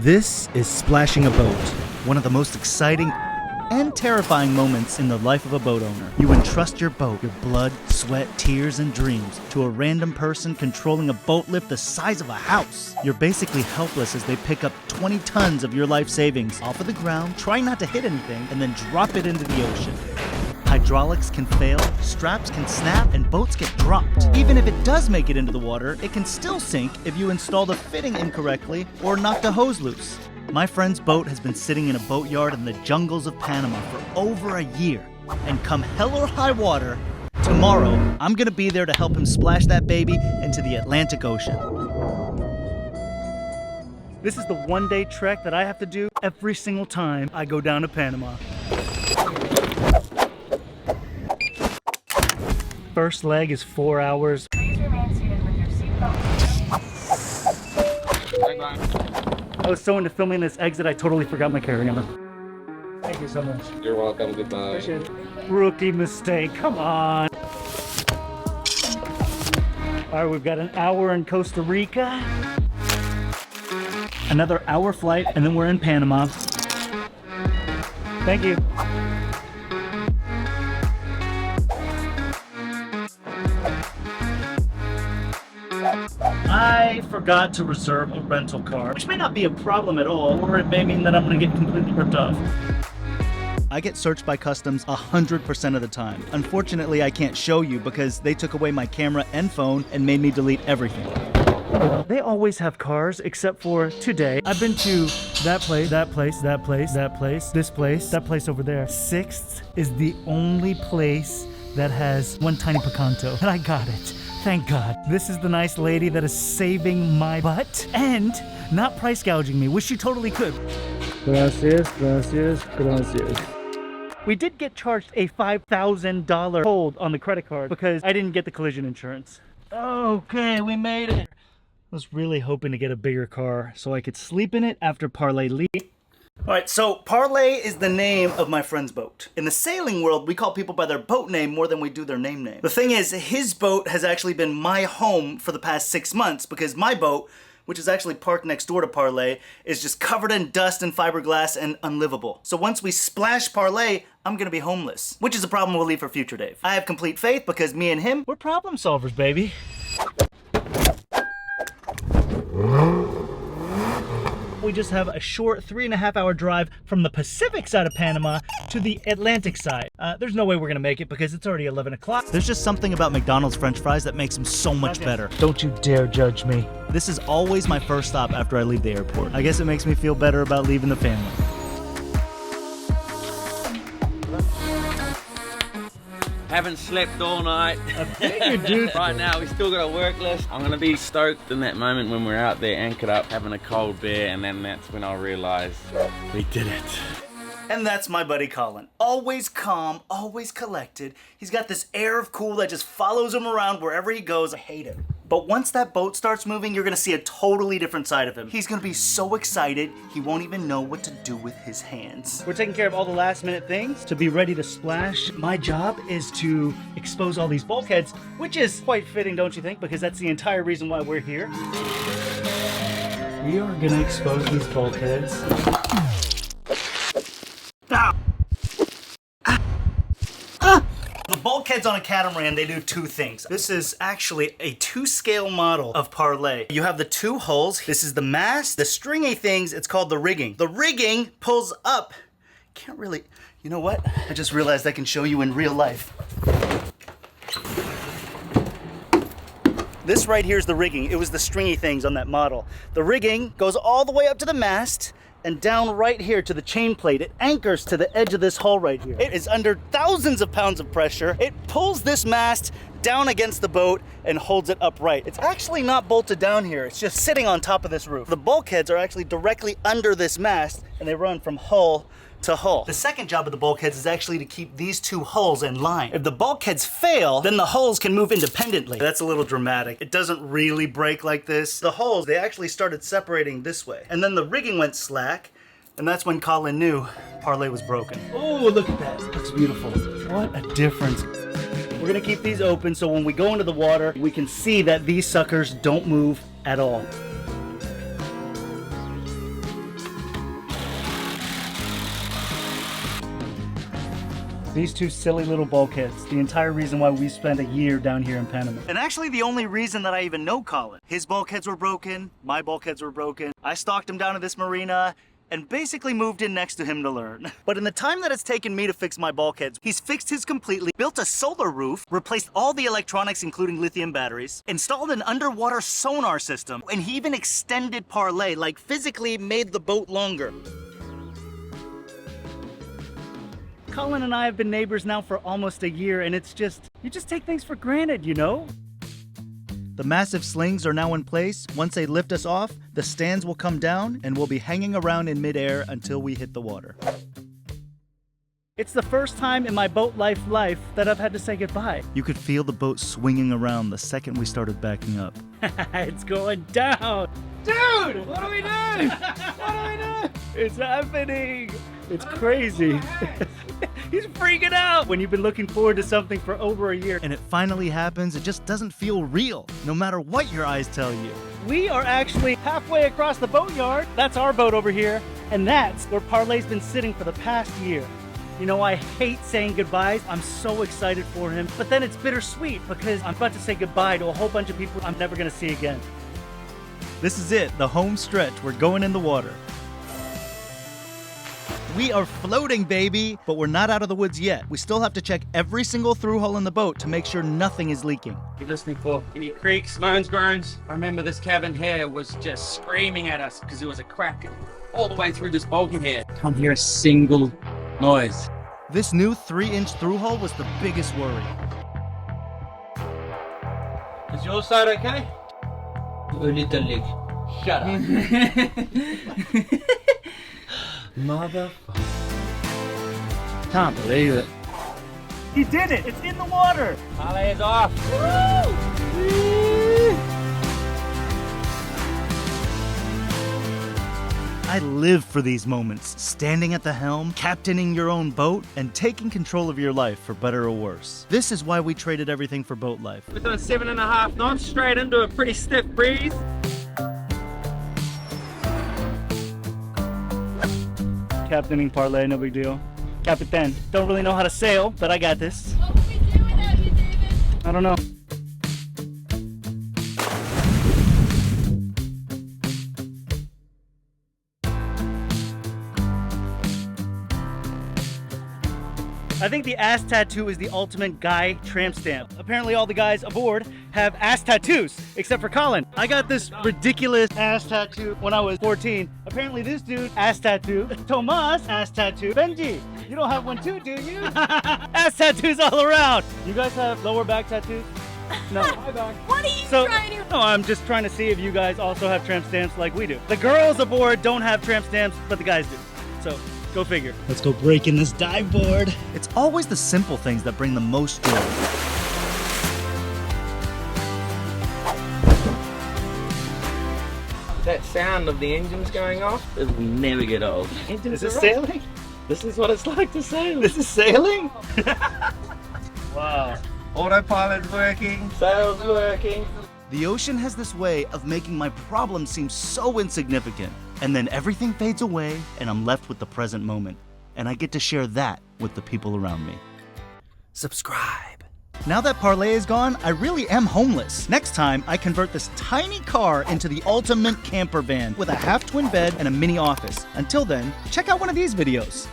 This is splashing a boat, one of the most exciting and terrifying moments in the life of a boat owner. You entrust your boat, your blood, sweat, tears, and dreams to a random person controlling a boat lift the size of a house. You're basically helpless as they pick up 20 tons of your life savings off of the ground, trying not to hit anything, and then drop it into the ocean. Hydraulics can fail, straps can snap, and boats get dropped. Even if it does make it into the water, it can still sink if you install the fitting incorrectly or knock the hose loose. My friend's boat has been sitting in a boatyard in the jungles of Panama for over a year. And come hell or high water, tomorrow I'm gonna be there to help him splash that baby into the Atlantic Ocean. This is the one-day trek that I have to do every single time I go down to Panama. First leg is 4 hours. Please remain seated with your seatbelt. I was so into filming this exit, I totally forgot my carry-on. Thank you so much. You're welcome. Goodbye. Appreciate it. Rookie mistake. Come on. All right, we've got an hour in Costa Rica. Another hour flight, and then we're in Panama. Thank you. I forgot to reserve a rental car, which may not be a problem at all, or it may mean that I'm gonna get completely ripped off. I get searched by customs 100% of the time. Unfortunately, I can't show you because they took away my camera and phone and made me delete everything. They always have cars except for today. I've been to that place, that place, that place, that place, this place, that place over there. Sixth is the only place that has one tiny Picanto, and I got it. Thank God. This is the nice lady that is saving my butt and not price gouging me, which she totally could. Gracias, gracias, gracias. We did get charged a $5,000 hold on the credit card because I didn't get the collision insurance. Okay, we made it. I was really hoping to get a bigger car so I could sleep in it after Parlay leave. All right, so Parlay is the name of my friend's boat. In the sailing world, we call people by their boat name more than we do their name. The thing is, his boat has actually been my home for the past 6 months because my boat, which is actually parked next door to Parlay, is just covered in dust and fiberglass and unlivable. So once we splash Parlay, I'm gonna be homeless, which is a problem we'll leave for future Dave. I have complete faith because me and him, we're problem solvers, baby. We just have a short 3.5 hour drive from the Pacific side of Panama to the Atlantic side. There's no way we're gonna make it because it's already 11 o'clock. There's just something about McDonald's French fries that makes them so much better. Don't you dare judge me. This is always my first stop after I leave the airport. I guess it makes me feel better about leaving the family. Haven't slept all night. I figured, dude. Right now, we still got a work list. I'm gonna be stoked in that moment when we're out there anchored up, having a cold beer, and then that's when I'll realize we did it. And that's my buddy Colin. Always calm, always collected. He's got this air of cool that just follows him around wherever he goes. I hate him. But once that boat starts moving, you're gonna see a totally different side of him. He's gonna be so excited, he won't even know what to do with his hands. We're taking care of all the last minute things to be ready to splash. My job is to expose all these bulkheads, which is quite fitting, don't you think? Because that's the entire reason why we're here. We are gonna expose these bulkheads. The bulkheads on a catamaran, they do two things. This is actually a 2-scale model of Parlay. You have the two hulls. This is the mast. The stringy things, it's called the rigging. The rigging pulls up. Can't really, you know what? I just realized I can show you in real life. This right here is the rigging. It was the stringy things on that model. The rigging goes all the way up to the mast and down right here to the chain plate. It anchors to the edge of this hull right here. It is under thousands of pounds of pressure. It pulls this mast down against the boat and holds it upright. It's actually not bolted down here. It's just sitting on top of this roof. The bulkheads are actually directly under this mast and they run from hull to hull. The second job of the bulkheads is actually to keep these two hulls in line. If the bulkheads fail, then the hulls can move independently. That's a little dramatic. It doesn't really break like this. The hulls, they actually started separating this way. And then the rigging went slack, and that's when Colin knew Parlay was broken. Oh, look at that. It looks beautiful. What a difference. We're gonna keep these open so when we go into the water, we can see that these suckers don't move at all. These two silly little bulkheads, the entire reason why we spent a year down here in Panama. And actually the only reason that I even know Colin. His bulkheads were broken, my bulkheads were broken. I stalked him down to this marina and basically moved in next to him to learn. But in the time that it's taken me to fix my bulkheads, he's fixed his completely, built a solar roof, replaced all the electronics including lithium batteries, installed an underwater sonar system, and he even extended Parlay, like physically made the boat longer. Colin and I have been neighbors now for almost a year, and it's just, you just take things for granted, you know? The massive slings are now in place. Once they lift us off, the stands will come down and we'll be hanging around in midair until we hit the water. It's the first time in my boat life that I've had to say goodbye. You could feel the boat swinging around the second we started backing up. It's going down. Dude, what do we do? What do we do? It's happening. It's crazy. He's freaking out. When you've been looking forward to something for over a year and it finally happens, it just doesn't feel real, no matter what your eyes tell you. We are actually halfway across the boatyard. That's our boat over here, and that's where Parlay's been sitting for the past year. You know, I hate saying goodbyes. I'm so excited for him, but then it's bittersweet because I'm about to say goodbye to a whole bunch of people I'm never gonna see again. This is it, the home stretch. We're going in the water. We are floating, baby, but we're not out of the woods yet. We still have to check every single through hole in the boat to make sure nothing is leaking. You're listening for any creaks, moans, groans? I remember this cabin here was just screaming at us because there was a crack all the way through this bulkhead here. Can't hear a single noise. This new 3-inch through hole was the biggest worry. Is your side okay? Only the leg. Shut up. Motherfucker. Can't believe it. He did it! It's in the water! Parlay is off. I live for these moments, standing at the helm, captaining your own boat, and taking control of your life for better or worse. This is why we traded everything for boat life. We're doing 7.5 knots straight into a pretty stiff breeze. Captaining Parlay, no big deal. Capitan, don't really know how to sail, but I got this. What would we do without you, David? I don't know. I think the ass tattoo is the ultimate guy tramp stamp. Apparently all the guys aboard have ass tattoos, except for Colin. I got this ridiculous ass tattoo when I was 14. Apparently this dude, ass tattoo. Tomas, ass tattoo. Benji, you don't have one too, do you? Ass tattoos all around. You guys have lower back tattoos? No. What are you trying to... No, I'm just trying to see if you guys also have tramp stamps like we do. The girls aboard don't have tramp stamps, but the guys do. So, go figure. Let's go breaking this dive board. It's always the simple things that bring the most joy. That sound of the engines going off, it will never get old. Is this sailing? This is what it's like to sail. This is sailing? Wow. Autopilot working, sails working. The ocean has this way of making my problems seem so insignificant. And then everything fades away and I'm left with the present moment. And I get to share that with the people around me. Subscribe. Now that Parlay is gone, I really am homeless. Next time, I convert this tiny car into the ultimate camper van with a half-twin bed and a mini office. Until then, check out one of these videos.